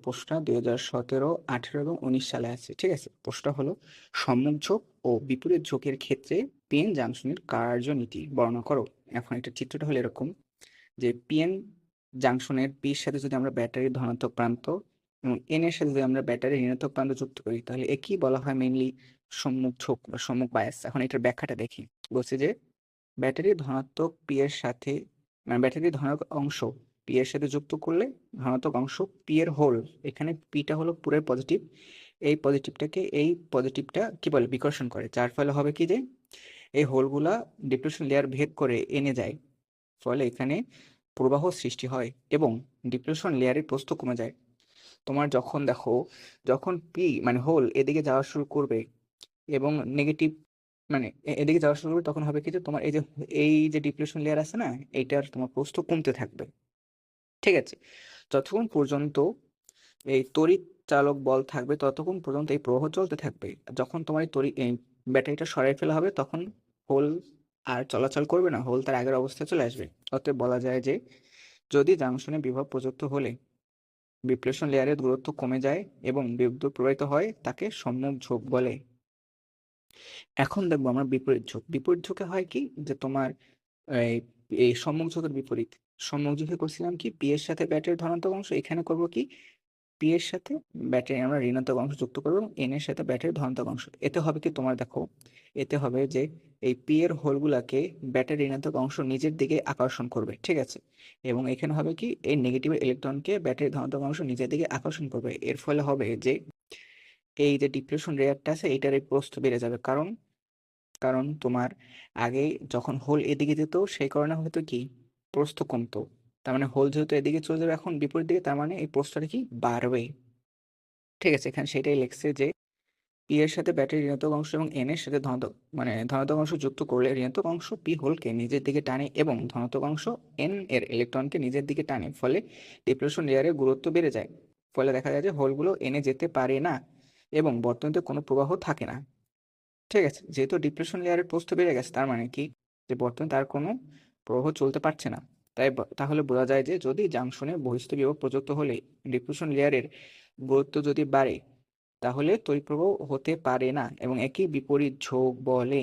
প্রশ্নটা 2017, 18 এবং 19 সালে আছে। ঠিক আছে, প্রশ্নটা হলো সম্মুখ ঝোঁক ও বিপরীত ঝোঁকের ক্ষেত্রে পিএন জাংশনের কার্যনীতি বর্ণনা করো। এখন এটা চিত্রটা হলো এরকম যে পিএন জাংশনের পির সাথে যদি আমরা ব্যাটারির ধনাত্মক প্রান্ত এবং এন এর সাথে যদি আমরা ব্যাটারির ঋণাত্মক প্রান্ত যুক্ত করি, তাহলে একই বলা হয় মেইনলি সম্মুখ ঝোঁক বা সম্মুখ বায়াস। এখন এটার ব্যাখ্যাটা দেখি। বলছে যে ব্যাটারির ধনাত্মক পি এর সাথে, মানে ব্যাটারির ধনাত্মক অংশ পি এর সাথে যুক্ত করলে ধনাত্মক অংশ পি এর হোল, এখানে পিটা হলো পুরো পজিটিভ, এই পজিটিভটা কি বলে বিকর্ষণ করে, যার ফলে হবে কি যে এই হোলগুলা ডিপ্লেশন লেয়ার ভেদ করে এনে যায়, ফলে এখানে প্রবাহ সৃষ্টি হয় এবং ডিপ্লেশন লেয়ারের প্রস্থ কমে যায়। তোমার যখন দেখো, যখন পি মানে হোল এদিকে যাওয়া শুরু করবে এবং নেগেটিভ মানে এদিকে যাওয়া শুরু করবে, তখন হবে কি যে তোমার এই যে ডিপ্লেশন লেয়ার আছে না, এইটার তোমার প্রস্থ কমতে থাকবে। ঠিক আছে, যতক্ষণ পর্যন্ত এই তড়িৎ চালক বল থাকবে ততক্ষণ পর্যন্ত এই প্রবাহ চলতে থাকবে। যখন তোমার এই ব্যাটারিটা সরাই ফেলা হবে, তখন হোল আর চলাচল করবে না, হোল তার আগের অবস্থায় চলে আসবে। অতএব বলা যায় যে যদি জাংশনে বিভব প্রযুক্ত হলে বিপ্লেশন লেয়ারের দূরত্ব কমে যায় এবং বিদ্যুৎ প্রবাহিত হয়, তাকে সম্মুখ ঝোঁক বলে। এখন দেখবো আমরা বিপরীত ঝোঁক। বিপরীত ঝোঁকে হয় কি যে তোমার এই এই সম্মুখ ঝোঁকের বিপরীত। সম্মুখ ঝোঁকে করছিলাম কি পি এর সাথে ব্যাটারির ধনাত্মক অংশ, এখানে করব কি পি এর সাথে ব্যাটারি আমরা ঋণাত্মক অংশ যুক্ত করবো এবং এন এর সাথে ব্যাটারির ধনাত্মক অংশ। এতে হবে কি তোমার দেখো, এতে হবে যে এই পি এর হোলগুলাকে ব্যাটারি ঋণাত্মক অংশ নিজের দিকে আকর্ষণ করবে। ঠিক আছে, এবং এখানে হবে কি এই নেগেটিভ ইলেকট্রনকে ব্যাটারি ধনাত্মক অংশ নিজের দিকে আকর্ষণ করবে। এর ফলে হবে যে এই যে ডিপ্লেশন রেয়ারটা আছে এটার এই প্রস্থ বেড়ে যাবে। কারণ কারণ তোমার আগে যখন হোল এদিকে যেত সেই কারণে হয়তো কি প্রস্থ কমতো, তার মানে হোল যেহেতু এদিকে চলে যাবে এখন বিপরীত দিকে, তার মানে এই প্রস্থটা কি বাড়বে। ঠিক আছে, এখানে সেটাই লেখছে যে পি এর সাথে ব্যাটারি ঋণাত্মক অংশ এবং এন এর সাথে ধনাত্মক অংশ যুক্ত করলে ঋণাত্মক অংশ পি হোলকে নিজের দিকে টানে এবং ধনাত্মক অংশ এন এর ইলেকট্রনকে নিজের দিকে টানে, ফলে ডিপ্লেশন লেয়ারের গুরুত্ব বেড়ে যায়। ফলে দেখা যায় যে হোলগুলো এনে যেতে পারে না এবং বর্তনীতে কোনো প্রবাহ থাকে না। ঠিক আছে, যেহেতু ডিপ্রেশন লেয়ারের প্রস্থ বেড়ে গেছে, তার মানে কি যে বর্তমানে তার কোনো প্রবাহ চলতে পারছে না। তাহলে বোঝা যায় যে যদি জাংশনে বহিস্থ বিভব প্রযুক্ত হলে ডিপ্রেশন লেয়ারের গুরুত্ব যদি বাড়ে, তাহলে তড়িৎ প্রবাহ হতে পারে না এবং একে বিপরীত ঝোঁক বলে।